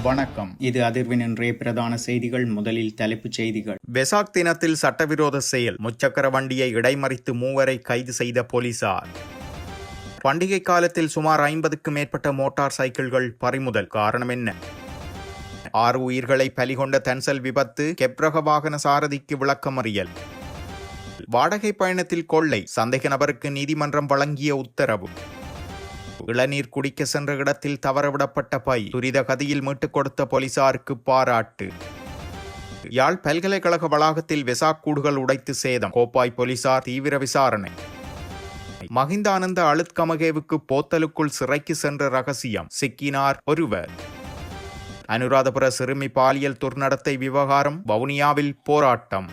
வணக்கம். இது அதிர்வின் இன்றைய பிரதான செய்திகள். முதலில் தலைப்புச் செய்திகள். வெசாக் தினத்தில் சட்டவிரோத செயல், முச்சக்கர வண்டியை இடைமறித்து 3 கைது செய்த போலீசார். பண்டிகை காலத்தில் சுமார் 50க்கும் மேற்பட்ட மோட்டார் சைக்கிள்கள் பறிமுதல். காரணம் என்ன? 6 உயிர்களை பலிகொண்ட தன்சல் விபத்து, கெப்ரக வாகன சாரதிக்கு விளக்கமறியல். வாடகை பயணத்தில் கொள்ளை, சந்தேக நபருக்கு நீதிமன்றம் வழங்கிய உத்தரவு. இளநீர் குடிக்க சென்ற இடத்தில் தவறவிடப்பட்ட பை, துரித கதியில் மீட்டுக் கொடுத்த போலீசாருக்கு பாராட்டு. யாழ் பல்கலைக்கழக வளாகத்தில் வெசாக் கூடுகள் உடைத்து சேதம், கோப்பாய் போலீசார் தீவிர விசாரணை. மஹிந்தானந்த அழுத்கமகேவுக்கு போத்தலுக்குள் சிறைக்கு சென்ற ரகசியம், சிக்கினார் ஒருவர். அனுராதபுர சிறுமி பாலியல் துர்நடத்தை விவகாரம், வவுனியாவில் போராட்டம்.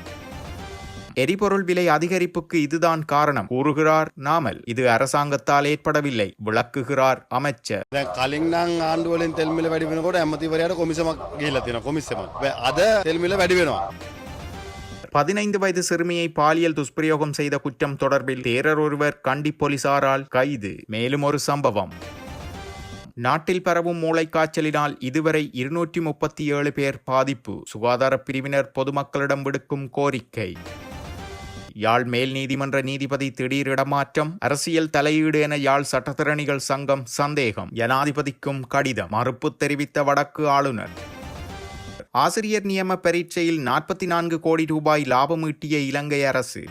எரிபொருள் விலை அதிகரிப்புக்கு இதுதான் காரணம் கூறுகிறார் நாமல். இது அரசாங்கத்தால் ஏற்படவில்லை, விளக்குகிறார் அமைச்சர். 15 வயது சிறுமியை பாலியல் துஷ்பிரயோகம் செய்த குற்றம் தொடர்பில் தேரர் ஒருவர் கண்டி போலீசாரால் கைது. மேலும் ஒரு சம்பவம். நாட்டில் பரவும் மூளைக்காய்ச்சலினால் இதுவரை 237 பேர் பாதிப்பு, சுகாதார பிரிவினர் பொதுமக்களிடம் விடுக்கும் கோரிக்கை. யாழ் மேல் நீதிமன்ற நீதிபதி திடீர் இடமாற்றம், அரசியல் தலையீடு என யாழ் சட்டத்திறனிகள் சங்கம் சந்தேகம், ஜனாதிபதிக்கும் கடிதம், மறுப்பு தெரிவித்த வடக்கு ஆளுநர். ஆசிரியர் நியம பரீட்சையில் 44 கோடி ரூபாய் லாபம் ஈட்டிய இலங்கை அரசு.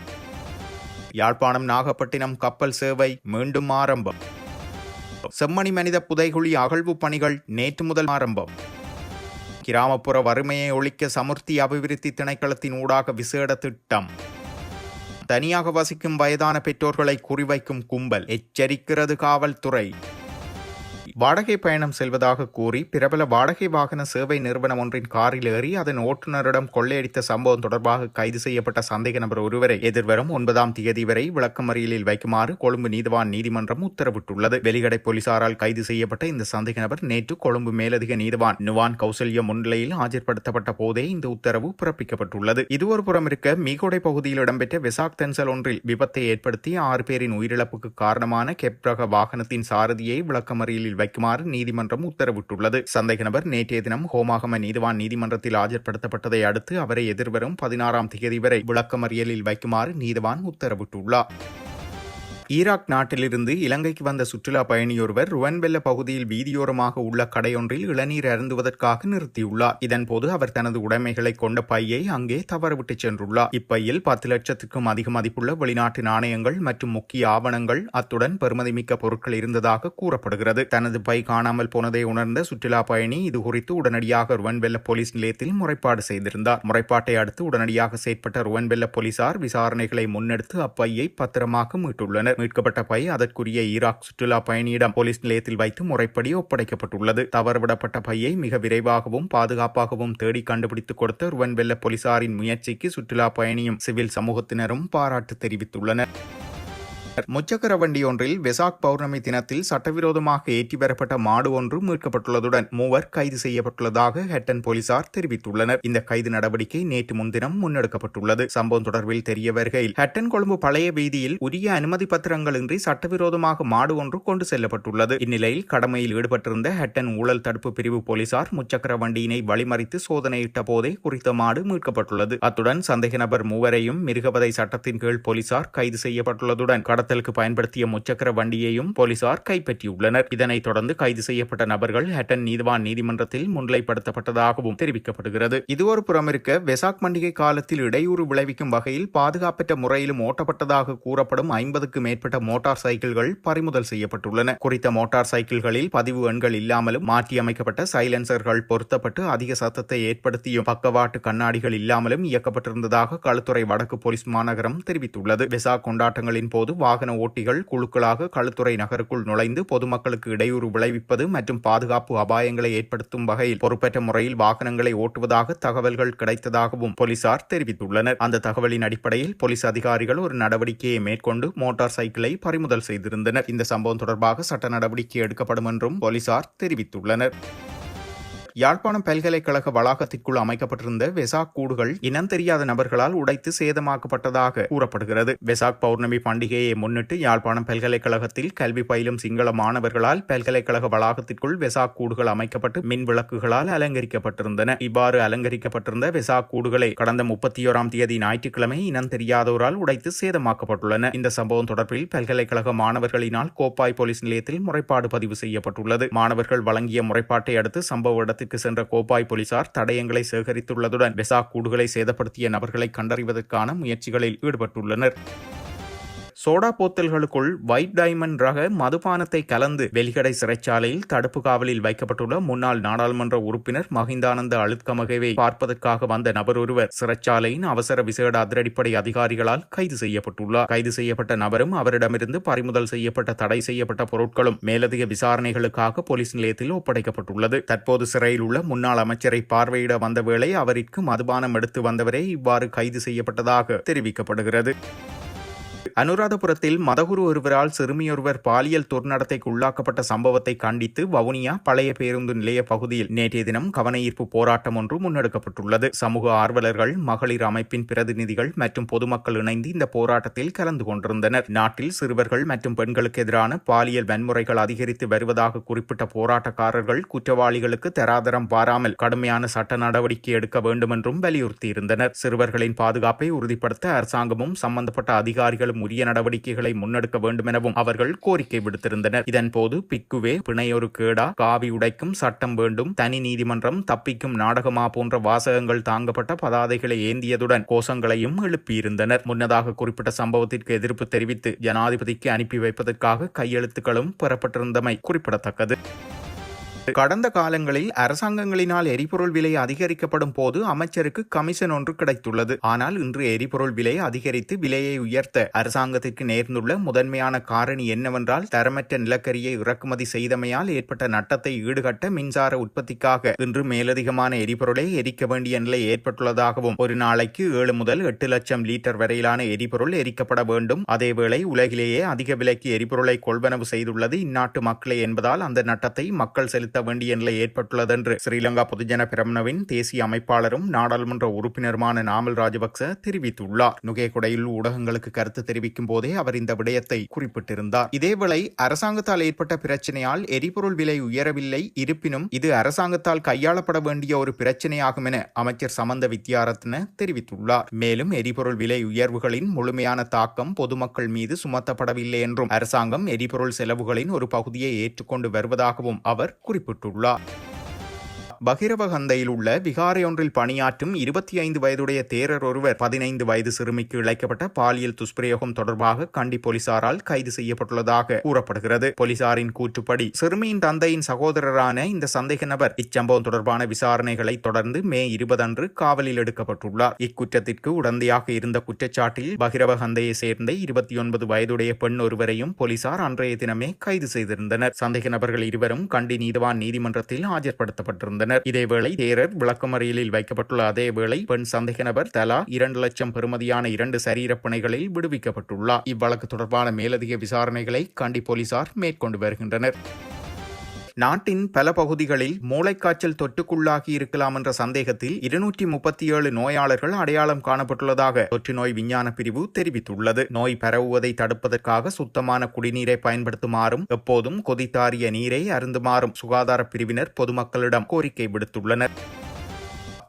யாழ்ப்பாணம் நாகப்பட்டினம் கப்பல் சேவை மீண்டும் ஆரம்பம். செம்மணி மனித புதைகுழி அகழ்வு பணிகள் நேற்று முதல் ஆரம்பம். கிராமப்புற வறுமையை ஒழிக்க சமுர்த்தி அபிவிருத்தி திணைக்களத்தின் ஊடாக விசேட திட்டம். தனியாக வசிக்கும் வயதான பெற்றோர்களை குறிவைக்கும் கும்பல், எச்சரிக்கிறது காவல்துறை. வாடகை பயணம் செல்வதாக கூறி பிரபல வாடகை வாகன சேவை நிறுவனம் ஒன்றின் காரில் ஏறி அதன் ஓட்டுநரிடம் கொள்ளையடித்த சம்பவம் தொடர்பாக கைது செய்யப்பட்ட சந்தேக நபர் ஒருவரை எதிர்வரும் 9ஆம் தேதி வரை விளக்கமறியலில் வைக்குமாறு கொழும்பு நீதிவான் நீதிமன்றம் உத்தரவிட்டுள்ளது. வெலிகடை போலீசாரால் கைது செய்யப்பட்ட இந்த சந்தேக நபர் நேற்று கொழும்பு மேலதிக நீதிவான் நுவான் கௌசல்யா முன்னிலையில் ஆஜர்படுத்தப்பட்ட போதே இந்த உத்தரவு பிறப்பிக்கப்பட்டுள்ளது. இது ஒரு புறம் இருக்க, மீகொடை பகுதியில் இடம்பெற்ற வெசாக் தன்சல் ஒன்றில் விபத்தை ஏற்படுத்தி 6 பேரின் உயிரிழப்புக்கு காரணமான கெப்ரக வாகனத்தின் சாரதியை விளக்கமறியலில் வைக்குமாறு நீதிமன்றம் உத்தரவிட்டுள்ளது. சந்தேக நபர் நேற்றைய தினம் ஹோமாகம நீதிவான் நீதிமன்றத்தில் ஆஜர்படுத்தப்பட்டதை அடுத்து அவரை எதிர்வரும் 16ஆம் தேதி வரை விளக்கமறியலில் வைக்குமாறு நீதிவான் உத்தரவிட்டுள்ளார். ஈராக் நாட்டிலிருந்து இலங்கைக்கு வந்த சுற்றுலா பயணியொருவர் ருவன்வெல்ல பகுதியில் வீதியோரமாக உள்ள கடையொன்றில் இளநீர் அருந்துவதற்காக நிறுத்தியுள்ளார். இதன்போது அவர் தனது உடைமைகளை கொண்ட பையை அங்கே தவறவிட்டு சென்றுள்ளார். இப்பையில் 10 லட்சத்துக்கும் அதிக மதிப்புள்ள வெளிநாட்டு நாணயங்கள் மற்றும் முக்கிய ஆவணங்கள், அத்துடன் பெறுமதிமிக்க பொருட்கள் இருந்ததாக கூறப்படுகிறது. தனது பை காணாமல் போனதை உணர்ந்த சுற்றுலா பயணி இதுகுறித்து உடனடியாக ருவன்வெல்ல போலீஸ் நிலையத்தில் முறைப்பாடு செய்திருந்தார். முறைப்பாட்டை அடுத்து உடனடியாக செயற்பட்ட ருவன்வெல்ல போலீசார் விசாரணைகளை முன்னெடுத்து அப்பையை பத்திரமாக மீட்டுள்ளனர். மீட்கப்பட்ட பை அதற்குரிய ஈராக் சுற்றுலா பயணியிடம் போலீஸ் நிலையத்தில் வைத்து முறைப்படி ஒப்படைக்கப்பட்டுள்ளது. தவறுவிடப்பட்ட பையை மிக விரைவாகவும் பாதுகாப்பாகவும் தேடி கண்டுபிடித்துக் கொடுத்த ருவன்வெல்ல போலீசாரின் முயற்சிக்கு சுற்றுலா பயணியும் சிவில் சமூகத்தினரும் பாராட்டு தெரிவித்துள்ளனர். முச்சக்கர வண்டி ஒன்றில் வெசாக் பௌர்ணமி தினத்தில் சட்டவிரோதமாக ஏற்றி வரப்பட்ட மாடு ஒன்று மீட்கப்பட்டுள்ளதுடன் 3 கைது செய்யப்பட்டுள்ளதாக ஹட்டன் போலீசார் தெரிவித்துள்ளனர். இந்த கைது நடவடிக்கை நேற்று முன்தினம் முன்னெடுக்கப்பட்டுள்ளது. சம்பவம் தொடர்பில் தெரிய வருகையில், ஹட்டன் கொழும்பு பழைய வீதியில் உரிய அனுமதி பத்திரங்களின்றி சட்டவிரோதமாக மாடு ஒன்று கொண்டு செல்லப்பட்டுள்ளது. இந்நிலையில் கடமையில் ஈடுபட்டிருந்த ஹட்டன் ஊழல் தடுப்பு பிரிவு போலீசார் முச்சக்கர வண்டியினை வழிமறித்து சோதனையிட்ட போதே குறித்த மாடு மீட்கப்பட்டுள்ளது. அத்துடன் சந்தேக நபர் 3 மிருகவதை சட்டத்தின் கீழ் போலீசார் கைது செய்யப்பட்டுள்ளதுடன் கடத்தலுக்கு பயன்படுத்திய முச்சக்கர வண்டியையும் போலீசார் கைப்பற்றியுள்ளனர். இதனைத் தொடர்ந்து கைது செய்யப்பட்ட நபர்கள் ஹட்டன் நீதிவான் நீதிமன்றத்தில் முன்னிலைப்படுத்தப்பட்டதாகவும் தெரிவிக்கப்படுகிறது. இது ஒரு புறம் இருக்க, வெசாக் பண்டிகை காலத்தில் இடையூறு விளைவிக்கும் வகையில் பாதுகாப்பற்ற முறையிலும் ஓட்டப்பட்டதாக கூறப்படும் 50க்கு மேற்பட்ட மோட்டார் சைக்கிள்கள் பறிமுதல் செய்யப்பட்டுள்ளன. குறித்த மோட்டார் சைக்கிள்களில் பதிவு எண்கள் இல்லாமலும் மாற்றியமைக்கப்பட்ட சைலன்சர்கள் பொருத்தப்பட்டு அதிக சத்தத்தை ஏற்படுத்தியும் பக்கவாட்டு கண்ணாடிகள் இல்லாமலும் இயக்கப்பட்டிருந்ததாக களுத்துறை வடக்கு போலீஸ் மாநகரம் தெரிவித்துள்ளது. வெசாக் கொண்டாட்டங்களின் போது வாகன ஓட்டிகள் குழுக்களாக களுத்துறை நகருக்குள் நுழைந்து பொதுமக்களுக்கு இடையூறு விளைவிப்பது மற்றும் பாதுகாப்பு அபாயங்களை ஏற்படுத்தும் வகையில் பொறுப்பற்ற முறையில் வாகனங்களை ஓட்டுவதாக தகவல்கள் கிடைத்ததாகவும் போலீசார் தெரிவித்துள்ளனர். அந்த தகவலின் அடிப்படையில் போலீஸ் அதிகாரிகள் ஒரு நடவடிக்கையை மேற்கொண்டு மோட்டார் சைக்கிளை பறிமுதல் செய்திருந்தனர். இந்த சம்பவம் தொடர்பாக சட்ட நடவடிக்கை எடுக்கப்படும் என்றும் போலீசார் தெரிவித்துள்ளனர். யாழ்ப்பாணம் பல்கலைக்கழக வளாகத்திற்குள் அமைக்கப்பட்டிருந்த வெசாக் கூடுகள் இனம் தெரியாத நபர்களால் உடைத்து சேதமாக்கப்பட்டதாக கூறப்படுகிறது. வெசாக் பௌர்ணமி பண்டிகையை முன்னிட்டு யாழ்ப்பாணம் பல்கலைக்கழகத்தில் கல்வி பயிலும் சிங்கள மாணவர்களால் பல்கலைக்கழக வளாகத்திற்குள் வெசாக் கூடுகள் அமைக்கப்பட்டு மின் விளக்குகளால் அலங்கரிக்கப்பட்டிருந்தன. இவ்வாறு அலங்கரிக்கப்பட்டிருந்த வெசாக் கூடுகளை கடந்த 31ஆம் தேதி ஞாயிற்றுக்கிழமை இனம் தெரியாதோரால் உடைத்து சேதமாக்கப்பட்டுள்ளன. இந்த சம்பவம் தொடர்பில் பல்கலைக்கழக மாணவர்களினால் கோப்பாய் போலீஸ் நிலையத்தில் முறைப்பாடு பதிவு செய்யப்பட்டுள்ளது. மாணவர்கள் வழங்கிய முறைப்பாட்டை அடுத்து சம்பவ இடத்திற்கு சென்ற கோப்பாய் போலீசார் தடயங்களை சேகரித்துள்ளதுடன் வெசாக் கூடுகளை சேதப்படுத்திய நபர்களை கண்டறிவதற்கான முயற்சிகளில் ஈடுபட்டுள்ளனர். சோடா போத்தல்களுக்குள் ஒயிட் டைமண்ட் ரக மதுபானத்தை கலந்து வெலிகடை சிறைச்சாலையில் தடுப்பு காவலில் வைக்கப்பட்டுள்ள முன்னாள் நாடாளுமன்ற உறுப்பினர் மஹிந்தானந்த அழுத்கமகவை பார்ப்பதற்காக வந்த நபர் ஒருவர் சிறைச்சாலையின் அவசர விசேட அதிரடிப்படை அதிகாரிகளால் கைது செய்யப்பட்டுள்ளார். கைது செய்யப்பட்ட நபரும் அவரிடமிருந்து பறிமுதல் செய்யப்பட்ட தடை செய்யப்பட்ட பொருட்களும் மேலதிக விசாரணைகளுக்காக போலீஸ் நிலையத்தில் ஒப்படைக்கப்பட்டுள்ளது. தற்போது சிறையில் உள்ள முன்னாள் அமைச்சரை பார்வையிட வந்த வேளை அவருக்கு மதுபானம் எடுத்து வந்தவரே இவ்வாறு கைது செய்யப்பட்டதாக தெரிவிக்கப்படுகிறது. அனுராதபுரத்தில் மதகுரு ஒருவரால் சிறுமியொருவர் பாலியல் துர்நடத்தைக்கு உள்ளாக்கப்பட்ட சம்பவத்தை கண்டித்து வவுனியா பழைய பேருந்து நிலைய பகுதியில் நேற்றைய தினம் கவனஈர்ப்பு போராட்டம் ஒன்று முன்னெடுக்கப்பட்டுள்ளது. சமூக ஆர்வலர்கள், மகளிர் அமைப்பின் பிரதிநிதிகள் மற்றும் பொதுமக்கள் இணைந்து இந்த போராட்டத்தில் கலந்து கொண்டிருந்தனர். நாட்டில் சிறுவர்கள் மற்றும் பெண்களுக்கு எதிரான பாலியல் வன்முறைகள் அதிகரித்து வருவதாக குறிப்பிட்ட போராட்டக்காரர்கள் குற்றவாளிகளுக்கு தராதரம் பாராமல் கடுமையான சட்ட நடவடிக்கை எடுக்க வேண்டும் என்றும் வலியுறுத்தியிருந்தனர். சிறுவர்களின் பாதுகாப்பை உறுதிப்படுத்த அரசாங்கமும் சம்பந்தப்பட்ட அதிகாரிகளும் உரிய நடவடிக்கைகளை முன்னெடுக்க வேண்டும் எனவும் அவர்கள் கோரிக்கை விடுத்திருந்தனர். இதன்போது பிக்குவே பிணையொரு கேடா, காவி உடைக்கும் சட்டம் வேண்டும், தனி நீதிமன்றம், தப்பிக்கும் நாடகமா போன்ற வாசகங்கள் தாங்கப்பட்ட பதாதைகளை ஏந்தியதுடன் கோஷங்களையும் எழுப்பியிருந்தனர். முன்னதாக குறிப்பிட்ட சம்பவத்திற்கு எதிர்ப்பு தெரிவித்து ஜனாதிபதிக்கு அனுப்பி வைப்பதற்காக கையெழுத்துக்களும் பெறப்பட்டிருந்தமை குறிப்பிடத்தக்கது. கடந்த காலங்களில் அரசாங்கங்களினால் எரிபொருள் விலை அதிகரிக்கப்படும் போது அமைச்சருக்கு கமிஷன் ஒன்று கிடைத்துள்ளது. ஆனால் இன்று எரிபொருள் விலை அதிகரித்து விலையை உயர்த்த அரசாங்கத்திற்கு நேர்ந்துள்ள முதன்மையான காரணி என்னவென்றால் தரமற்ற நிலக்கரியை இறக்குமதி செய்தமையால் ஏற்பட்ட நட்டத்தை ஈடுகட்ட மின்சார உற்பத்திக்காக இன்று மேலதிகமான எரிபொருளை எரிக்க வேண்டிய நிலை ஏற்பட்டுள்ளதாகவும் ஒரு நாளைக்கு 7 முதல் 8 லட்சம் லிட்டர் வரையிலான எரிபொருள் எரிக்கப்பட வேண்டும். அதேவேளை உலகிலேயே அதிக விலைக்கு எரிபொருளை கொள்வனவு செய்துள்ளது இந்நாட்டு மக்களே என்பதால் அந்த நட்டத்தை மக்கள் செலுத்த வேண்டிய நிலை ஏற்பட்டுள்ளது என்று ஸ்ரீலங்கா பொதுஜன பெரமுனவின் தேசிய அமைப்பாளரும் நாடாளுமன்ற உறுப்பினருமான நாமல் ராஜபக்ச தெரிவித்துள்ளார். நுகேகுடையில் ஊடகங்களுக்கு கருத்து தெரிவிக்கும் போதே அவர் இந்த விடயத்தை குறிப்பிட்டிருந்தார். இதேவேளை அரசாங்கத்தால் ஏற்பட்ட பிரச்சனையால் எரிபொருள் விலை உயரவில்லை, இருப்பினும் இது அரசாங்கத்தால் கையாளப்பட வேண்டிய ஒரு பிரச்சனையாகும் என அமைச்சர் சமந்த வித்யாரத்ன தெரிவித்துள்ளார். மேலும் எரிபொருள் விலை உயர்வுகளின் முழுமையான தாக்கம் பொதுமக்கள் மீது சுமத்தப்படவில்லை என்றும் அரசாங்கம் எரிபொருள் செலவுகளின் ஒரு பகுதியை ஏற்றுக்கொண்டு வருவதாகவும் அவர் குறிப்பிட்டுள்ளார். பகிரவகந்தையில் உள்ள விகாரையொன்றில் பணியாற்றும் 25 வயதுடைய தேரர் ஒருவர் 15 வயது சிறுமிக்கு இழைக்கப்பட்ட பாலியல் துஷ்பிரயோகம் தொடர்பாக கண்டி போலீசாரால் கைது செய்யப்பட்டுள்ளதாக கூறப்படுகிறது. போலீசாரின் கூற்றுப்படி சிறுமியின் தந்தையின் சகோதரரான இந்த சந்தேக நபர் இச்சம்பவம் தொடர்பான விசாரணைகளை தொடர்ந்து மே 20 அன்று காவலில் எடுக்கப்பட்டுள்ளார். இக்குற்றத்திற்கு உடந்தையாக இருந்த குற்றச்சாட்டில் பகிரவகந்தையை சேர்ந்த 29 வயதுடைய பெண் ஒருவரையும் போலீசார் அன்றைய தினமே கைது செய்திருந்தனர். சந்தேக நபர்கள் இருவரும் கண்டி நீதவான் நீதிமன்றத்தில் ஆஜர்படுத்தப்பட்டிருந்தனர். இதேவேளை தேரர் விளக்கமறியலில் வைக்கப்பட்டுள்ள அதேவேளை பெண் சந்தேக நபர் தலா 2 லட்சம் பெறுமதியான 2 சரீரப் பிணைகளில் விடுவிக்கப்பட்டுள்ளார். இவ்வழக்கு தொடர்பான மேலதிக விசாரணைகளை கண்டி போலீசார் மேற்கொண்டு வருகின்றனர். நாட்டின் பல பகுதிகளில் மூளைக்காய்ச்சல் தொற்றுக்குள்ளாகி இருக்கலாம் என்ற சந்தேகத்தில் 237 நோயாளர்கள் அடையாளம் காணப்பட்டுள்ளதாக தொற்று நோய் விஞ்ஞான பிரிவு தெரிவித்துள்ளது. நோய் பரவுவதை தடுப்பதற்காக சுத்தமான குடிநீரை பயன்படுத்துமாறும் எப்போதும் கொதித்தாறிய நீரை அருந்துமாறும் சுகாதார பிரிவினர் பொதுமக்களிடம் கோரிக்கை விடுத்துள்ளனர்.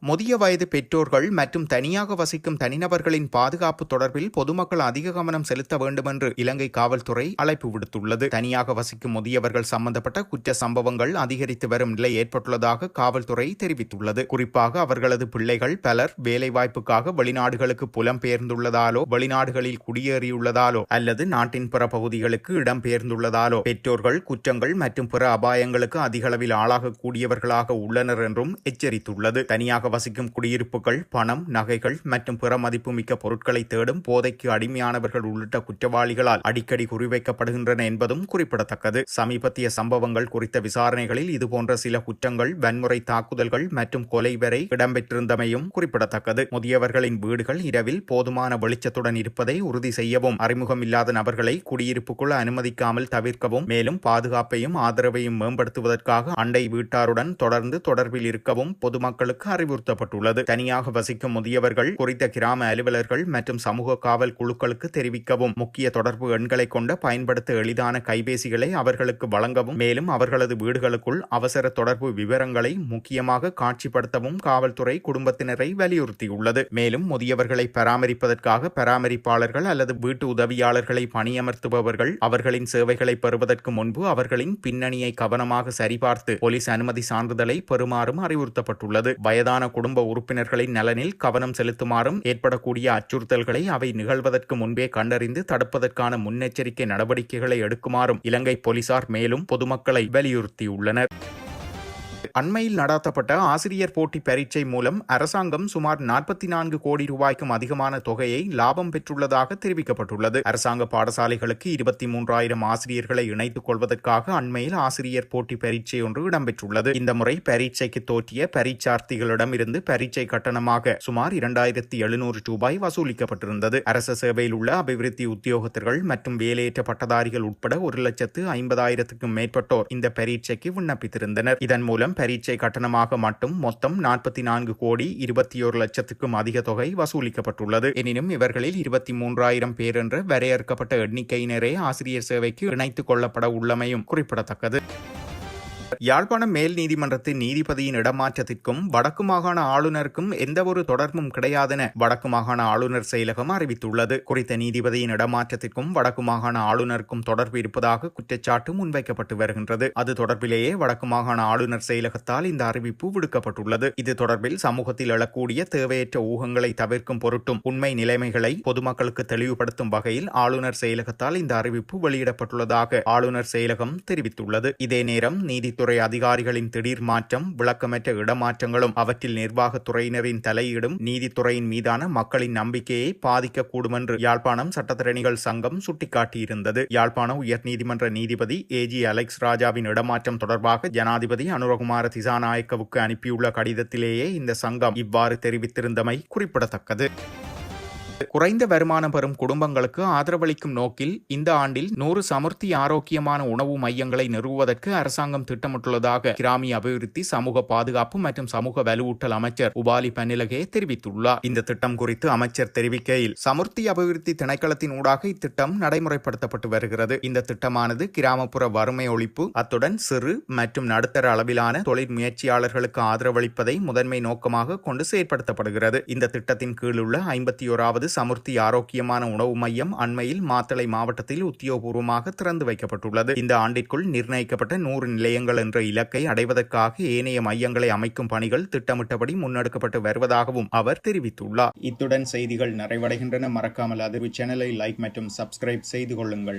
முதிய வயது பெற்றோர்கள் மற்றும் தனியாக வசிக்கும் தனிநபர்களின் பாதுகாப்பு தொடர்பில் பொதுமக்கள் அதிக கவனம் செலுத்த வேண்டும் என்று இலங்கை காவல்துறை அழைப்பு விடுத்துள்ளது. தனியாக வசிக்கும் முதியவர்கள் சம்பந்தப்பட்ட குற்ற சம்பவங்கள் அதிகரித்து வரும் நிலை ஏற்பட்டுள்ளதாக காவல்துறை தெரிவித்துள்ளது. குறிப்பாக அவர்களது பிள்ளைகள் பலர் வேலைவாய்ப்புக்காக வெளிநாடுகளுக்கு புலம்பெயர்ந்துள்ளதாலோ, வெளிநாடுகளில் குடியேறியுள்ளதாலோ அல்லது நாட்டின் பிற பகுதிகளுக்கு இடம்பெயர்ந்துள்ளதாலோ பெற்றோர்கள் குற்றங்கள் மற்றும் பிற அபாயங்களுக்கு அதிகளவில் ஆளாகக்கூடியவர்களாக உள்ளனர் என்றும் எச்சரித்துள்ளது. தனியாக வசிக்கும் குடியிருப்புகள், பணம், நகைகள் மற்றும் பிற மதிப்புமிக்க பொருட்களை தேடும் போதைக்கு அடிமையானவர்கள் உள்ளிட்ட குற்றவாளிகளால் அடிக்கடி குறிவைக்கப்படுகின்றன என்பதும் குறிப்பிடத்தக்கது. சமீபத்திய சம்பவங்கள் குறித்த விசாரணைகளில் இதுபோன்ற சில குற்றங்கள், வன்முறை தாக்குதல்கள் மற்றும் கொலை வரை இடம்பெற்றிருந்தமையும் குறிப்பிடத்தக்கது. முதியவர்களின் வீடுகள் இரவில் போதுமான வெளிச்சத்துடன் இருப்பதை உறுதி செய்யவும், அறிமுகம் இல்லாத நபர்களை குடியிருப்புக்குள் அனுமதிக்காமல் தவிர்க்கவும், மேலும் பாதுகாப்பையும் ஆதரவையும் மேம்படுத்துவதற்காக அண்டை வீட்டாருடன் தொடர்ந்து தொடர்பில் இருக்கவும் பொதுமக்களுக்கு அறிவுறுத்தப்பட்டுள்ளது. தனியாக வசிக்கும் முதியவர்கள் குறித்த கிராம அலுவலர்கள் மற்றும் சமூக காவல் குழுக்களுக்கு தெரிவிக்கவும், முக்கிய தொடர்பு எண்களை கொண்ட பயன்படுத்த எளிதான கைபேசிகளை அவர்களுக்கு வழங்கவும், மேலும் அவர்களது வீடுகளுக்குள் அவசர தொடர்பு விவரங்களை முக்கியமாக காட்சிப்படுத்தவும் காவல்துறை குடும்பத்தினரை வலியுறுத்தியுள்ளது. மேலும் முதியவர்களை பராமரிப்பதற்காக பராமரிப்பாளர்கள் அல்லது வீட்டு உதவியாளர்களை பணியமர்த்துபவர்கள் அவர்களின் சேவைகளை பெறுவதற்கு முன்பு அவர்களின் பின்னணியை கவனமாக சரிபார்த்து போலீஸ் அனுமதி சான்றிதழை பெறுமாறும் அறிவுறுத்தப்பட்டுள்ளது. வயதான குடும்ப உறுப்பினர்களின் நலனில் கவனம் செலுத்துமாறும், ஏற்படக்கூடிய அச்சுறுத்தல்களை அவை நிகழ்வதற்கு முன்பே கண்டறிந்து தடுப்பதற்கான முன்னெச்சரிக்கை நடவடிக்கைகளை எடுக்குமாறும் இலங்கை போலீசார் மேலும் பொதுமக்களை வலியுறுத்தியுள்ளனர். அண்மையில் நடாத்தப்பட்ட ஆசிரியர் போட்டி பரீட்சை மூலம் அரசாங்கம் சுமார் 44 கோடி ரூபாய்க்கும் அதிகமான தொகையை லாபம் பெற்றுள்ளதாக தெரிவிக்கப்பட்டுள்ளது. அரசாங்க பாடசாலைகளுக்கு 23,000 ஆசிரியர்களை இணைத்துக் கொள்வதற்காக அண்மையில் ஆசிரியர் போட்டி பரீட்சை ஒன்று இடம்பெற்றுள்ளது. இந்த முறை பரீட்சைக்கு தோற்றிய பரீட்சார்த்திகளிடம் இருந்து பரீட்சை கட்டணமாக சுமார் 2,700 ரூபாய் வசூலிக்கப்பட்டிருந்தது. அரச சேவையில் உள்ள அபிவிருத்தி உத்தியோகத்தர்கள் மற்றும் வேலையற்ற பட்டதாரிகள் உட்பட 1,50,000க்கும் மேற்பட்டோர் இந்த பரீட்சைக்கு விண்ணப்பித்திருந்தனர். இதன் மூலம் பரீட்சை கட்டணமாக மட்டும் மொத்தம் 44 கோடி 21 லட்சத்துக்கும் அதிக தொகை வசூலிக்கப்பட்டுள்ளது. எனினும் இவர்களில் 23,000 பேர் என்ற வரையறுக்கப்பட்ட எண்ணிக்கையினரே ஆசிரியர் சேவைக்கு இணைத்துக் கொள்ளப்பட உள்ளமையும் குறிப்பிடத்தக்கது. யாழ்ப்பாணம் மேல் நீதிமன்றத்தின் நீதிபதியின் இடமாற்றத்திற்கும் வடக்கு மாகாண ஆளுநருக்கும் எந்தவொரு தொடர்பும் கிடையாதென வடக்கு மாகாண ஆளுநர் செயலகம் அறிவித்துள்ளது. குறித்த நீதிபதியின் இடமாற்றத்திற்கும் வடக்கு மாகாண ஆளுநருக்கும் தொடர்பு இருப்பதாக குற்றச்சாட்டு முன்வைக்கப்பட்டு வருகின்றது. அது தொடர்பிலேயே வடக்கு மாகாண ஆளுநர் செயலகத்தால் இந்த அறிவிப்பு விடுக்கப்பட்டுள்ளது. இது தொடர்பில் சமூகத்தில் எழக்கூடிய தேவையற்ற ஊகங்களை தவிர்க்கும் பொருட்டும் உண்மை நிலைமைகளை பொதுமக்களுக்கு தெளிவுபடுத்தும் வகையில் ஆளுநர் செயலகத்தால் இந்த அறிவிப்பு வெளியிடப்பட்டுள்ளதாக ஆளுநர் செயலகம் தெரிவித்துள்ளது. இதே நேரம் நீதித்துறை அதிகாரிகளின் திடீர் மாற்றம், விளக்கமற்ற இடமாற்றங்களும் அவற்றில் நிர்வாகத்துறையினரின் தலையீடும் நீதித்துறையின் மீதான மக்களின் நம்பிக்கையை பாதிக்கக்கூடும் என்று யாழ்ப்பாணம் சட்டத்தரணிகள் சங்கம் சுட்டிக்காட்டியிருந்தது. யாழ்ப்பாண உயர்நீதிமன்ற நீதிபதி ஏஜி அலெக்ஸ் ராஜாவின் இடமாற்றம் தொடர்பாக ஜனாதிபதி அனுரகுமார திசாநாயக்கவுக்கு அனுப்பியுள்ள கடிதத்திலேயே இந்த சங்கம் இவ்வாறு தெரிவித்திருந்தமை குறிப்பிடத்தக்கது. குறைந்த வருமானம் பெறும் குடும்பங்களுக்கு ஆதரவளிக்கும் நோக்கில் இந்த ஆண்டில் 100 சமுர்த்தி ஆரோக்கியமான உணவு மையங்களை நிறுவுவதற்கு அரசாங்கம் திட்டமிட்டுள்ளதாக கிராமிய அபிவிருத்தி, சமூக பாதுகாப்பு மற்றும் சமூக வலுவூட்டல் அமைச்சர் உபாலி பன்னிலகே தெரிவித்துள்ளார். இந்த திட்டம் குறித்து அமைச்சர் தெரிவிக்கையில், சமுர்த்தி அபிவிருத்தி திணைக்களத்தின் ஊடாக இத்திட்டம் நடைமுறைப்படுத்தப்பட்டு வருகிறது. இந்த திட்டமானது கிராமப்புற வறுமை ஒழிப்பு, அத்துடன் சிறு மற்றும் நடுத்தர அளவிலான தொழில் முயற்சியாளர்களுக்கு ஆதரவளிப்பதை முதன்மை நோக்கமாக கொண்டு செயற்படுத்தப்படுகிறது. இந்த திட்டத்தின் கீழ் உள்ள 51வது சமுர்த்தி ஆரோக்கியமான உணவு மையம் அண்மையில் மாத்தளை மாவட்டத்தில் உத்தியோகபூர்வமாக திறந்து வைக்கப்பட்டுள்ளது. இந்த ஆண்டிற்குள் நிர்ணயிக்கப்பட்ட 100 நிலையங்கள் என்ற இலக்கை அடைவதற்காக ஏனைய மையங்களை அமைக்கும் பணிகள் திட்டமிட்டபடி முன்னெடுக்கப்பட்டு வருவதாகவும் அவர் தெரிவித்துள்ளார். இத்துடன் செய்திகள் நிறைவடைகின்றன. மறக்காமல் அதிர்வு சேனலை லைக் மற்றும் சப்ஸ்கிரைப் செய்து கொள்ளுங்கள்.